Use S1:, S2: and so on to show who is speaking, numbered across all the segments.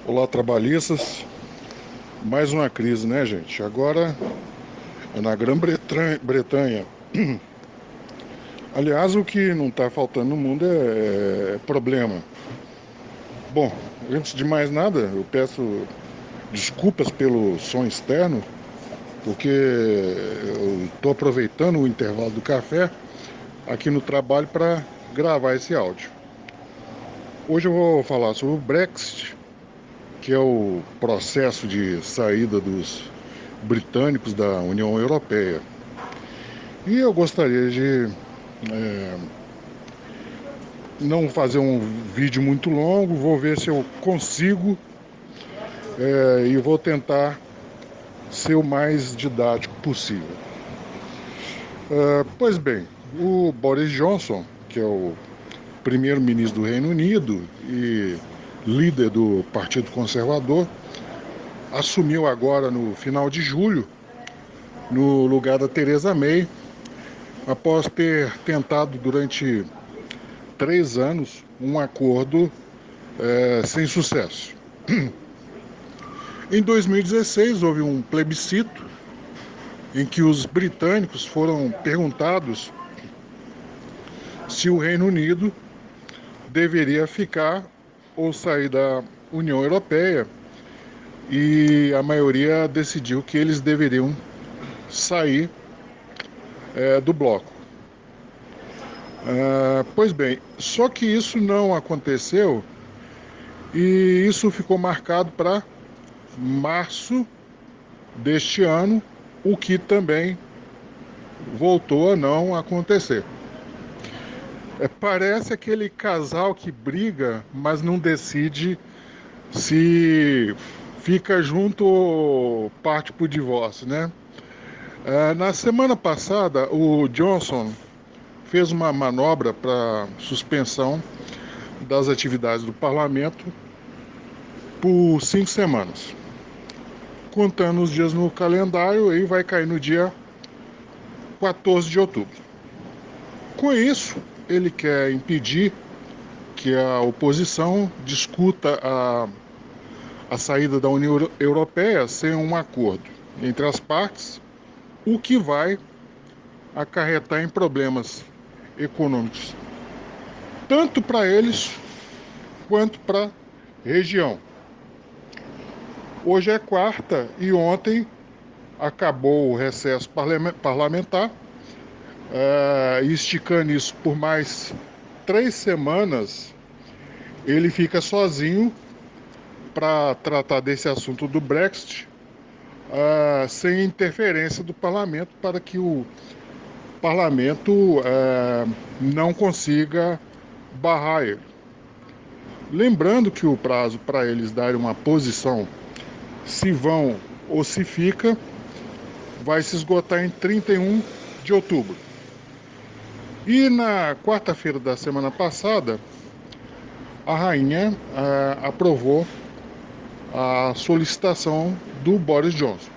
S1: Olá, trabalhistas. Mais uma crise, né, gente? Agora é na Grã-Bretanha. Aliás, o que não está faltando no mundo é problema. Bom, antes de mais nada, eu peço desculpas pelo som externo, porque eu estou aproveitando o intervalo do café aqui no trabalho para gravar esse áudio. Hoje eu vou falar sobre o Brexit, que é o processo de saída dos britânicos da União Europeia. E eu gostaria de não fazer um vídeo muito longo, vou ver se eu consigo e vou tentar ser o mais didático possível. Pois bem, o Boris Johnson, que é o primeiro-ministro do Reino Unido e líder do Partido Conservador, assumiu agora no final de julho, no lugar da Theresa May, após ter tentado durante 3 anos um acordo sem sucesso. Em 2016 houve um plebiscito em que os britânicos foram perguntados se o Reino Unido deveria ficar ou sair da União Europeia, e a maioria decidiu que eles deveriam sair do bloco. Pois bem, só que isso não aconteceu e isso ficou marcado para março deste ano, o que também voltou a não acontecer. Parece aquele casal que briga, mas não decide se fica junto ou parte pro divórcio, né? Na semana passada, o Johnson fez uma manobra para suspensão das atividades do parlamento por 5 semanas. Contando os dias no calendário, aí vai cair no dia 14 de outubro. Com isso, ele quer impedir que a oposição discuta a saída da União Europeia sem um acordo entre as partes, o que vai acarretar em problemas econômicos, tanto para eles quanto para a região. Hoje é quarta e ontem acabou o recesso parlamentar, e esticando isso por mais 3 semanas, ele fica sozinho para tratar desse assunto do Brexit, sem interferência do parlamento, para que o parlamento não consiga barrar ele. Lembrando que o prazo para eles darem uma posição, se vão ou se fica, vai se esgotar em 31 de outubro. E na quarta-feira da semana passada, a rainha aprovou a solicitação do Boris Johnson.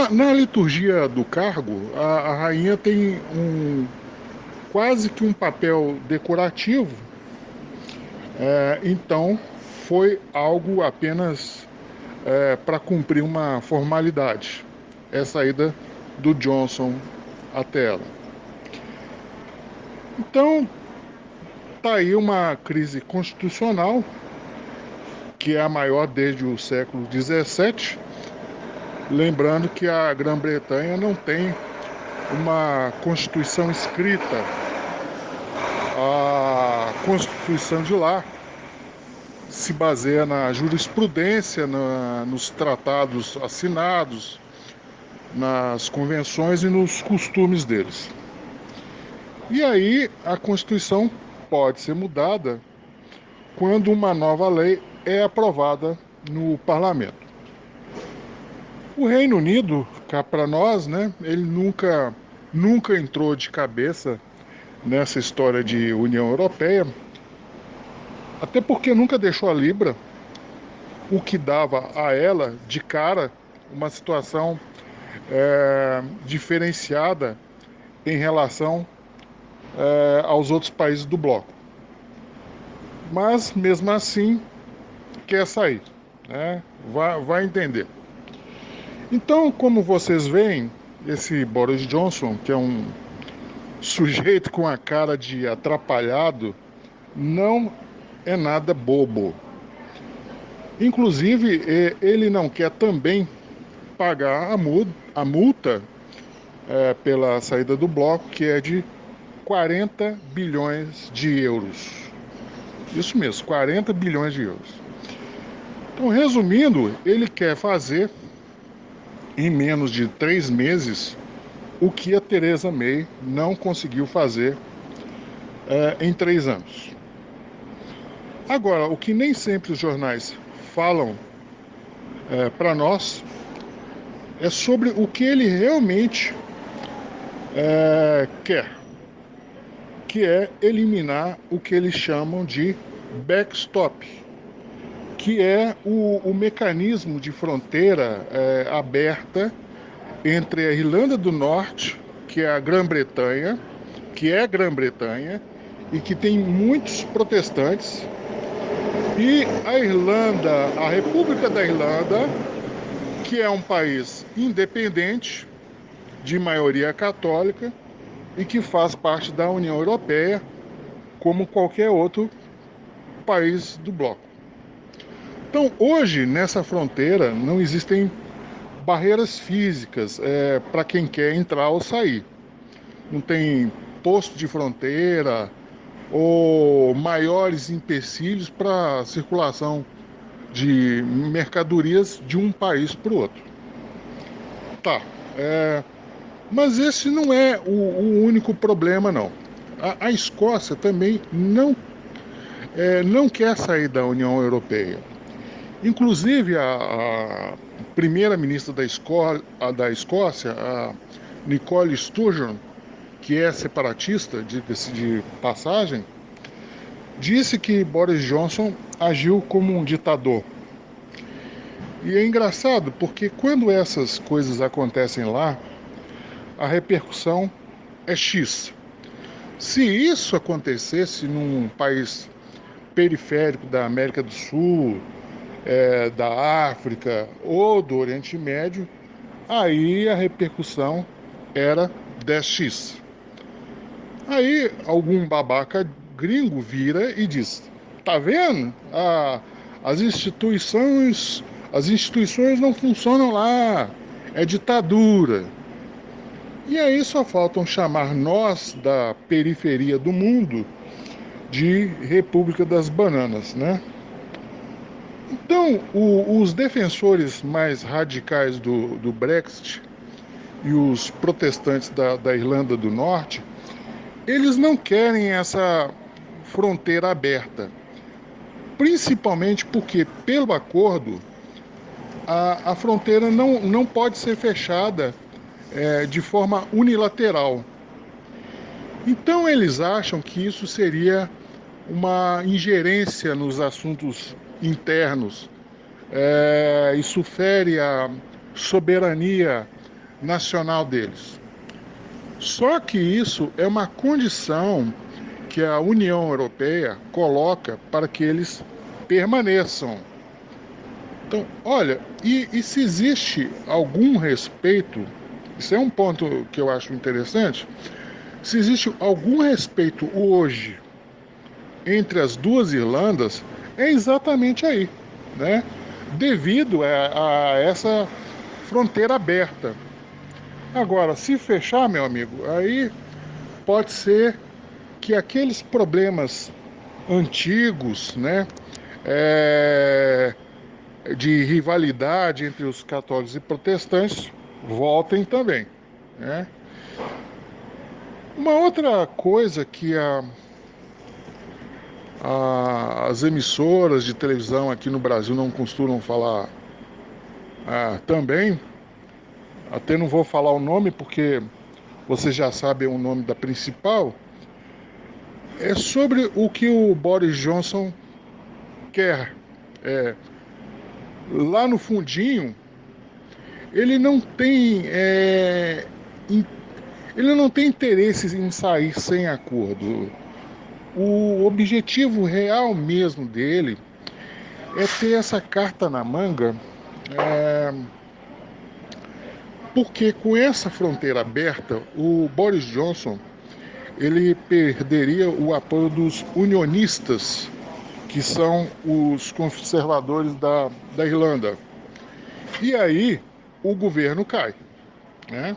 S1: Na liturgia do cargo, a rainha tem quase que um papel decorativo, então foi algo apenas para cumprir uma formalidade, essa ida do Johnson até ela. Então, está aí uma crise constitucional, que é a maior desde o século XVII, lembrando que a Grã-Bretanha não tem uma constituição escrita. A constituição de lá se baseia na jurisprudência, nos tratados assinados, nas convenções e nos costumes deles. E aí a Constituição pode ser mudada quando uma nova lei é aprovada no parlamento. O Reino Unido, cá para nós, né, ele nunca entrou de cabeça nessa história de União Europeia, até porque nunca deixou a Libra, o que dava a ela, de cara, uma situação diferenciada em relação aos outros países do bloco. Mas, mesmo assim, quer sair, né? Vai entender. Então, como vocês veem, esse Boris Johnson, que é um sujeito com a cara de atrapalhado, não é nada bobo. Inclusive, ele não quer também pagar a multa pela saída do bloco, que é de 40 bilhões de euros. Isso mesmo, 40 bilhões de euros. Então, resumindo, ele quer fazer, em menos de 3 meses, o que a Theresa May não conseguiu fazer em 3 anos. Agora, o que nem sempre os jornais falam para nós é sobre o que ele realmente quer, que é eliminar o que eles chamam de backstop, que é o mecanismo de fronteira aberta entre a Irlanda do Norte, que é a Grã-Bretanha, e que tem muitos protestantes, e a Irlanda, a República da Irlanda, que é um país independente, de maioria católica, e que faz parte da União Europeia, como qualquer outro país do bloco. Então, hoje, nessa fronteira, não existem barreiras físicas para quem quer entrar ou sair. Não tem posto de fronteira ou maiores empecilhos para a circulação de mercadorias de um país para o outro. Tá, mas esse não é o único problema, não. A Escócia também não quer sair da União Europeia. Inclusive, a primeira-ministra da Escócia, a Nicola Sturgeon, que é separatista, de passagem, disse que Boris Johnson agiu como um ditador. E é engraçado, porque quando essas coisas acontecem lá, a repercussão é X. Se isso acontecesse num país periférico da América do Sul, da África ou do Oriente Médio, aí a repercussão era 10x. Aí algum babaca gringo vira e diz: tá vendo? As instituições não funcionam lá, é ditadura. E aí só faltam chamar nós da periferia do mundo de República das Bananas, né? Então, os defensores mais radicais do Brexit e os protestantes da Irlanda do Norte, eles não querem essa fronteira aberta, principalmente porque, pelo acordo, a fronteira não pode ser fechada de forma unilateral. Então, eles acham que isso seria uma ingerência nos assuntos internos. Isso fere a soberania nacional deles. Só que isso é uma condição que a União Europeia coloca para que eles permaneçam. Então, olha, e se existe algum respeito, isso é um ponto que eu acho interessante, se existe algum respeito hoje entre as duas Irlandas, é exatamente aí, né? Devido a essa fronteira aberta. Agora, se fechar, meu amigo, aí pode ser que aqueles problemas antigos, né, de rivalidade entre os católicos e protestantes voltem também, né? Uma outra coisa que as emissoras de televisão aqui no Brasil não costumam falar também, até não vou falar o nome porque vocês já sabem o nome da principal, é sobre o que o Boris Johnson quer. Lá no fundinho, ele não tem ele não tem interesse em sair sem acordo. O objetivo real mesmo dele é ter essa carta na manga, porque com essa fronteira aberta, o Boris Johnson ele perderia o apoio dos unionistas, que são os conservadores da Irlanda. E aí o governo cai, né?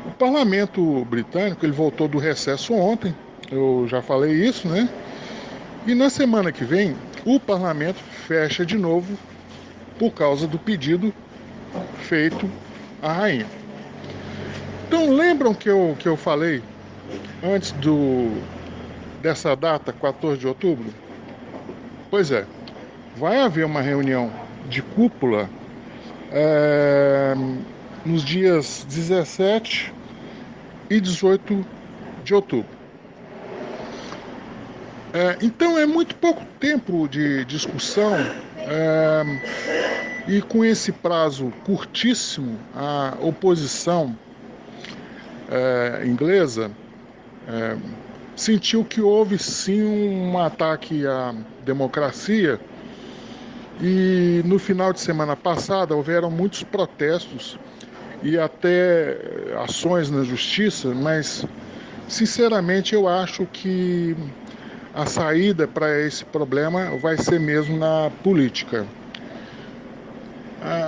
S1: O parlamento britânico ele voltou do recesso ontem, eu já falei isso, né? E na semana que vem o parlamento fecha de novo por causa do pedido feito à rainha. Então lembram que eu falei antes dessa data, 14 de outubro? Pois é, vai haver uma reunião de cúpula é, nos dias 17 e 18 de outubro. Então é muito pouco tempo de discussão e com esse prazo curtíssimo, a oposição inglesa sentiu que houve sim um ataque à democracia e no final de semana passada houveram muitos protestos e até ações na justiça, mas sinceramente eu acho que a saída para esse problema vai ser mesmo na política.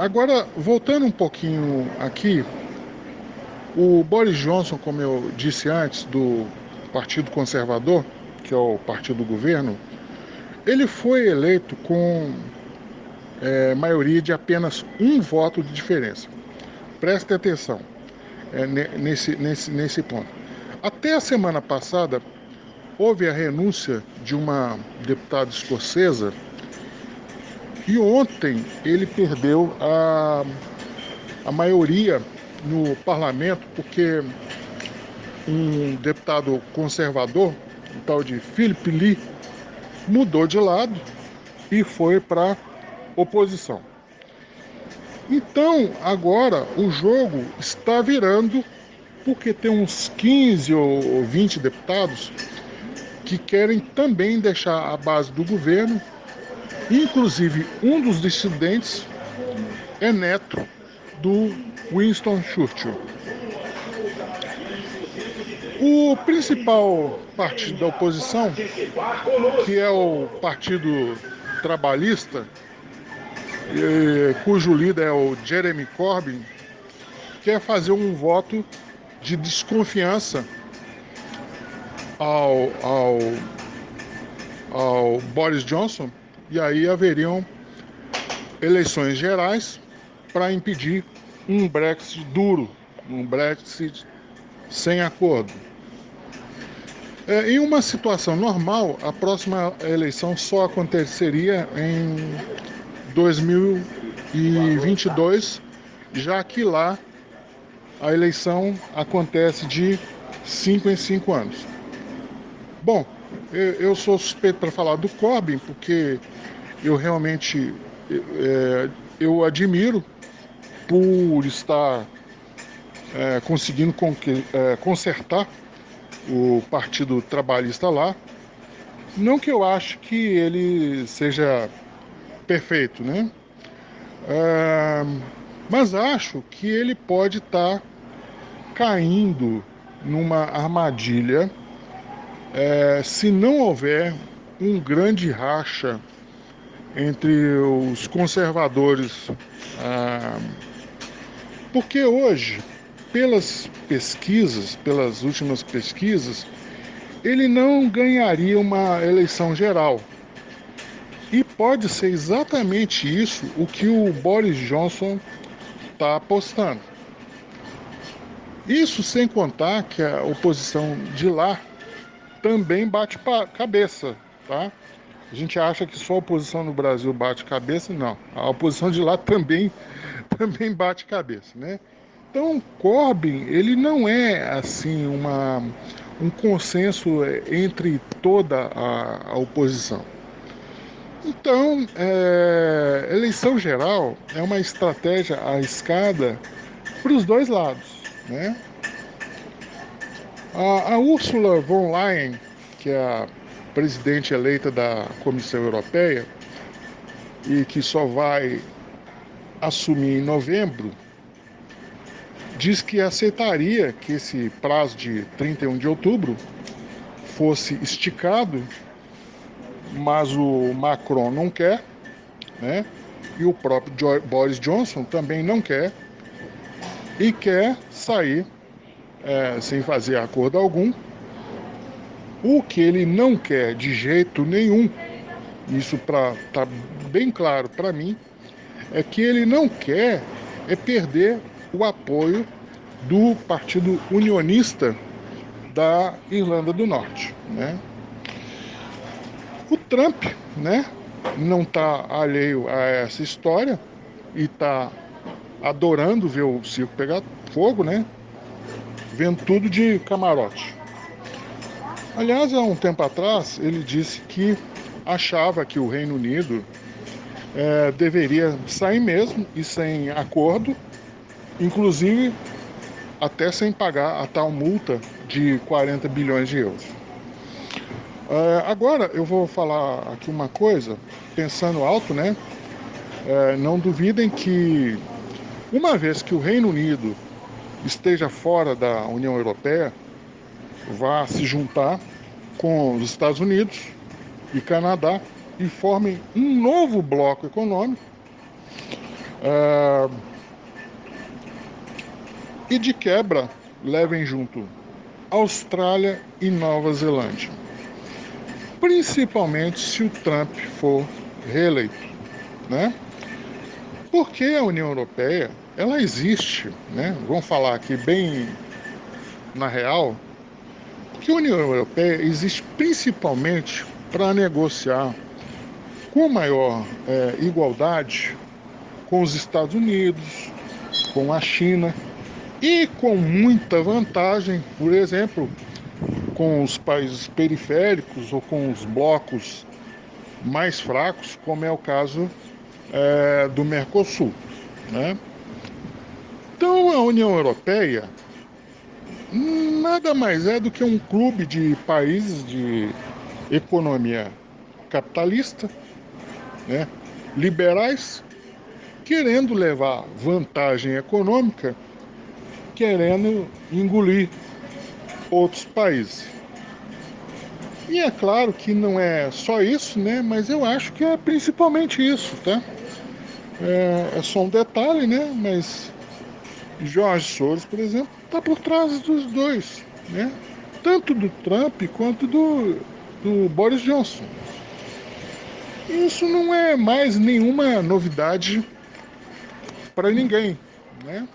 S1: Agora, voltando um pouquinho aqui, o Boris Johnson, como eu disse antes, do Partido Conservador, que é o partido do governo, ele foi eleito com maioria de apenas um voto de diferença. Preste atenção nesse ponto. Até a semana passada, houve a renúncia de uma deputada escocesa e ontem ele perdeu a maioria no parlamento porque um deputado conservador, o tal de Philip Lee, mudou de lado e foi para oposição. Então, agora o jogo está virando porque tem uns 15 ou 20 deputados que querem também deixar a base do governo. Inclusive, um dos dissidentes é neto do Winston Churchill. O principal partido da oposição, que é o Partido Trabalhista, cujo líder é o Jeremy Corbyn, quer fazer um voto de desconfiança ao Boris Johnson, e aí haveriam eleições gerais para impedir um Brexit duro, um Brexit sem acordo. Em uma situação normal, a próxima eleição só aconteceria em 2022, já que lá a eleição acontece de 5 em 5 anos. Bom, eu sou suspeito para falar do Corbyn, porque eu realmente eu admiro por estar conseguindo consertar o Partido Trabalhista lá. Não que eu ache que ele seja perfeito, né? Mas acho que ele pode estar caindo numa armadilha se não houver um grande racha entre os conservadores. Porque hoje, pelas pesquisas, pelas últimas pesquisas, ele não ganharia uma eleição geral. E pode ser exatamente isso o que o Boris Johnson está apostando. Isso sem contar que a oposição de lá também bate cabeça, tá? A gente acha que só a oposição no Brasil bate cabeça, não. A oposição de lá também bate cabeça, né? Então, Corbyn, ele não é assim um consenso entre toda a oposição. Então, eleição geral é uma estratégia arriscada para os dois lados, né? A Ursula von Leyen, que é a presidente eleita da Comissão Europeia, e que só vai assumir em novembro, diz que aceitaria que esse prazo de 31 de outubro fosse esticado, mas o Macron não quer, né? E o próprio Boris Johnson também não quer e quer sair sem fazer acordo algum. O que ele não quer de jeito nenhum, isso tá bem claro para mim, é que ele não quer perder o apoio do Partido Unionista da Irlanda do Norte, né? O Trump, né, não está alheio a essa história e está adorando ver o circo pegar fogo, né? Vendo tudo de camarote. Aliás, há um tempo atrás, ele disse que achava que o Reino Unido deveria sair mesmo e sem acordo, inclusive até sem pagar a tal multa de 40 bilhões de euros. Agora eu vou falar aqui uma coisa, pensando alto, né? Não duvidem que, uma vez que o Reino Unido esteja fora da União Europeia, vá se juntar com os Estados Unidos e Canadá e formem um novo bloco econômico e, de quebra, levem junto Austrália e Nova Zelândia. Principalmente se o Trump for reeleito, né? Porque a União Europeia, ela existe, né? Vamos falar aqui bem na real, porque a União Europeia existe principalmente para negociar com maior igualdade com os Estados Unidos, com a China e com muita vantagem, por exemplo, com os países periféricos ou com os blocos mais fracos, como é o caso do Mercosul, né? Então a União Europeia nada mais é do que um clube de países de economia capitalista, né, liberais, querendo levar vantagem econômica, querendo engolir outros países. E é claro que não é só isso, né? Mas eu acho que é principalmente isso, tá? É só um detalhe, né? Mas Jorge Soros, por exemplo, está por trás dos dois, né? Tanto do Trump quanto do Boris Johnson. Isso não é mais nenhuma novidade para ninguém, né?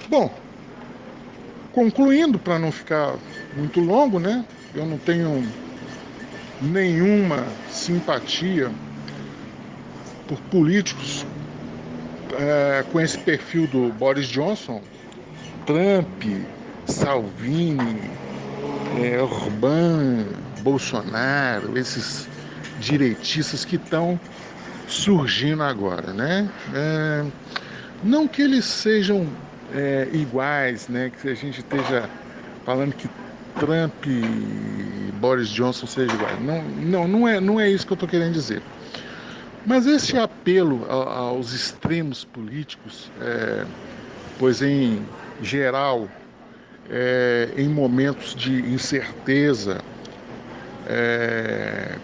S1: Bom, concluindo, para não ficar muito longo, né? Eu não tenho nenhuma simpatia por políticos com esse perfil do Boris Johnson, Trump, Salvini, Orbán, Bolsonaro, esses direitistas que estão surgindo agora, né? Não que eles sejam iguais, né? Que a gente esteja falando que Trump e Boris Johnson sejam iguais. Não é isso que eu estou querendo dizer. Mas esse apelo aos extremos políticos, pois em geral, em momentos de incerteza,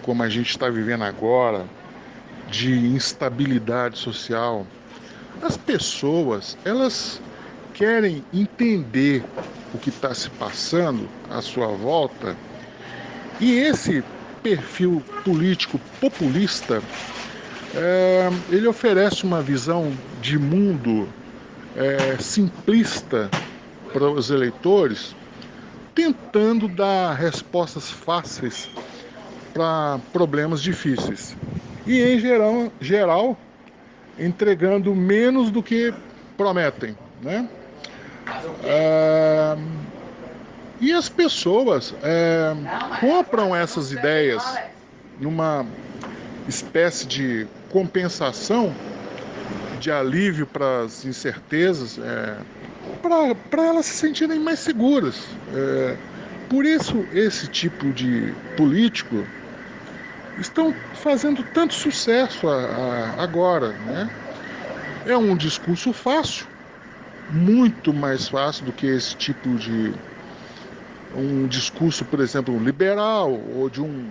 S1: como a gente está vivendo agora, de instabilidade social, as pessoas, elas querem entender o que está se passando à sua volta, e esse perfil político populista, ele oferece uma visão de mundo simplista para os eleitores, tentando dar respostas fáceis para problemas difíceis. E, em geral, entregando menos do que prometem, né? E as pessoas compram essas ideias numa espécie de compensação, de alívio para as incertezas, para elas se sentirem mais seguras. Por isso, esse tipo de político estão fazendo tanto sucesso agora, né? É um discurso fácil, muito mais fácil do que esse tipo de um discurso, por exemplo, liberal ou de um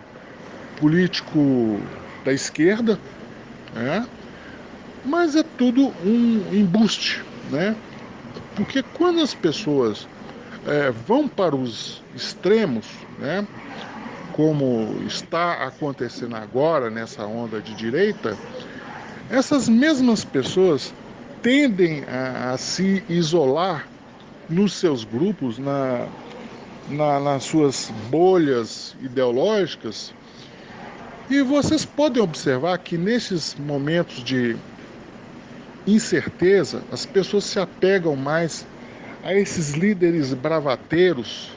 S1: político da esquerda, né? Mas é tudo um embuste, né? Porque quando as pessoas vão para os extremos, né? Como está acontecendo agora nessa onda de direita, essas mesmas pessoas tendem a se isolar nos seus grupos, nas suas bolhas ideológicas. E vocês podem observar que nesses momentos de incerteza, as pessoas se apegam mais a esses líderes bravateiros,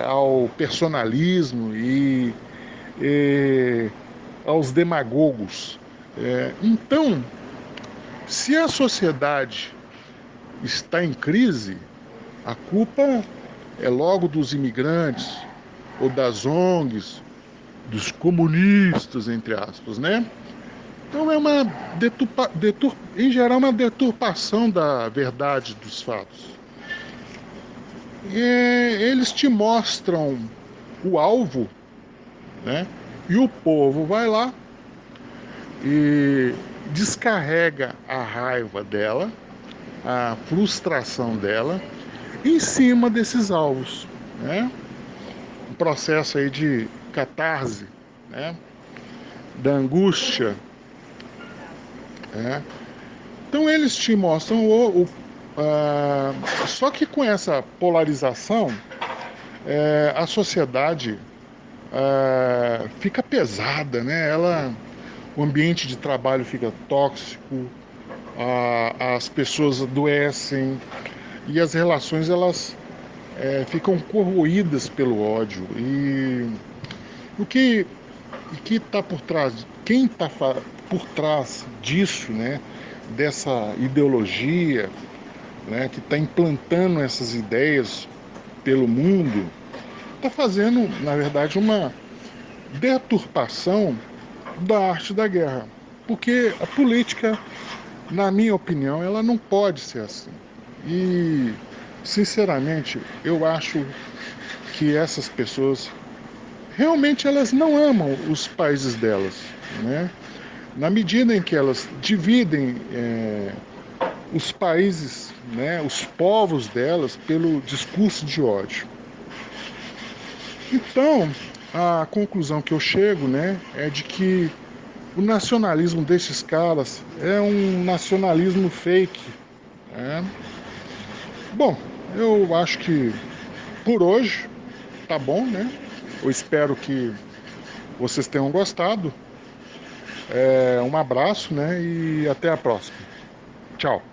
S1: ao personalismo e aos demagogos. Então, se a sociedade está em crise, a culpa é logo dos imigrantes ou das ONGs, dos comunistas, entre aspas, né? Então é uma em geral uma deturpação da verdade dos fatos. E eles te mostram o alvo, né? E o povo vai lá e descarrega a raiva dela, a frustração dela em cima desses alvos, né? Um processo aí de catarse, né? Da angústia, né? Então eles te mostram só que com essa polarização, a sociedade fica pesada, né? O ambiente de trabalho fica tóxico, as pessoas adoecem e as relações elas ficam corroídas pelo ódio. E o que está por trás? Quem está por trás disso, né? Dessa ideologia, né? Que está implantando essas ideias pelo mundo, está fazendo, na verdade, uma deturpação da arte da guerra. Porque a política, na minha opinião, ela não pode ser assim. E, sinceramente, eu acho que essas pessoas realmente elas não amam os países delas, né? Na medida em que elas dividem os países, né, os povos delas pelo discurso de ódio. Então, a conclusão que eu chego, né, é de que o nacionalismo desses caras é um nacionalismo fake, né? Bom, eu acho que por hoje tá bom, né? Eu espero que vocês tenham gostado. Um abraço, né? E até a próxima. Tchau.